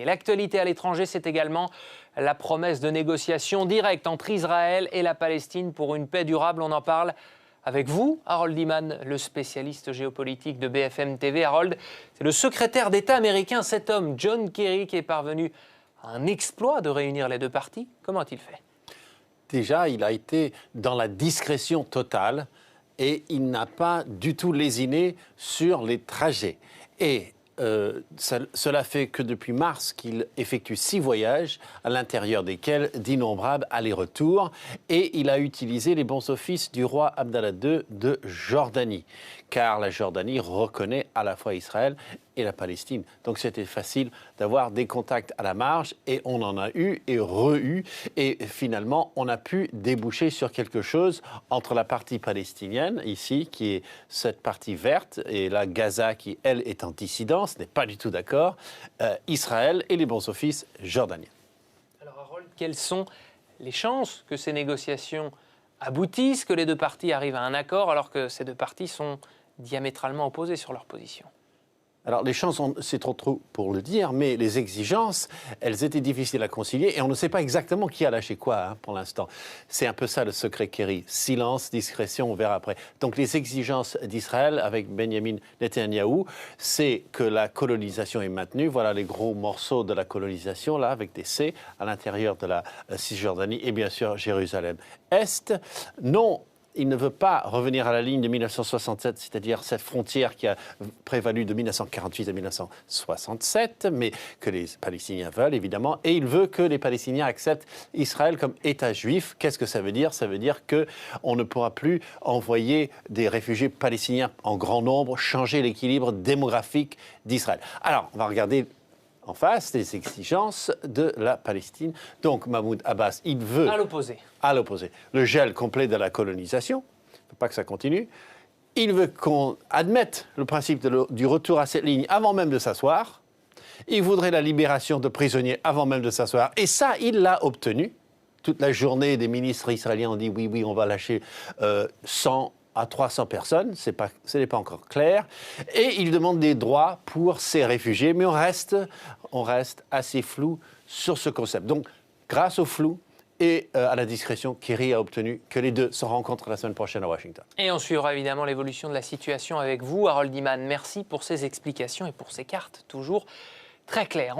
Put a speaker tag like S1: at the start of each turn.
S1: février. L'actualité à l'étranger, c'est également la promesse de négociations directes entre Israël et la Palestine pour une paix durable. On en parle avec vous, Harold Iman, le spécialiste géopolitique de BFM TV. Harold, c'est le secrétaire d'État américain, cet homme, John Kerry, qui est parvenu à un exploit de réunir les deux parties. Comment a-t-il fait ?
S2: Déjà, il a été dans la discrétion totale et il n'a pas du tout lésiné sur les trajets. Et cela fait que depuis mars qu'il effectue 6 voyages, à l'intérieur desquels d'innombrables allers-retours. Et il a utilisé les bons offices du roi Abdallah II de Jordanie, car la Jordanie reconnaît à la fois Israël et la Palestine. Donc c'était facile d'avoir des contacts à la marge, et on en a eu et re-eu. Et finalement, on a pu déboucher sur quelque chose entre la partie palestinienne, ici, qui est cette partie verte, et la Gaza, qui, elle, est en dissidence, n'est pas du tout d'accord, Israël et les bons offices jordaniens.
S1: Alors Harold, quelles sont les chances que ces négociations aboutissent, que les deux parties arrivent à un accord, alors que ces deux parties sont diamétralement opposées sur leur position ?
S2: Alors, les chances, c'est trop pour le dire, mais les exigences, elles étaient difficiles à concilier et on ne sait pas exactement qui a lâché quoi pour l'instant. C'est un peu ça le secret Kerry. Silence, discrétion, on verra après. Donc, les exigences d'Israël avec Benjamin Netanyahou, c'est que la colonisation est maintenue. Voilà les gros morceaux de la colonisation, là, avec des C à l'intérieur de la Cisjordanie et bien sûr Jérusalem-Est. Non. Il ne veut pas revenir à la ligne de 1967, c'est-à-dire cette frontière qui a prévalu de 1948 à 1967, mais que les Palestiniens veulent, évidemment. Et il veut que les Palestiniens acceptent Israël comme État juif. Qu'est-ce que ça veut dire ? Ça veut dire qu'on ne pourra plus envoyer des réfugiés palestiniens en grand nombre, changer l'équilibre démographique d'Israël. Alors, on va regarder en face les exigences de la Palestine. Donc, Mahmoud Abbas, il veut... À l'opposé. Le gel complet de la colonisation. Il ne veut pas que ça continue. Il veut qu'on admette le principe du retour à cette ligne avant même de s'asseoir. Il voudrait la libération de prisonniers avant même de s'asseoir. Et ça, il l'a obtenu. Toute la journée, des ministres israéliens ont dit oui, on va lâcher 100 à 300 personnes, ce n'est pas encore clair, et il demande des droits pour ces réfugiés, mais on reste assez flou sur ce concept. Donc, grâce au flou et à la discrétion, Kerry a obtenu que les deux se rencontrent la semaine prochaine à Washington.
S1: Et on suivra évidemment l'évolution de la situation avec vous, Harold Iman. Merci pour ces explications et pour ces cartes toujours très claires.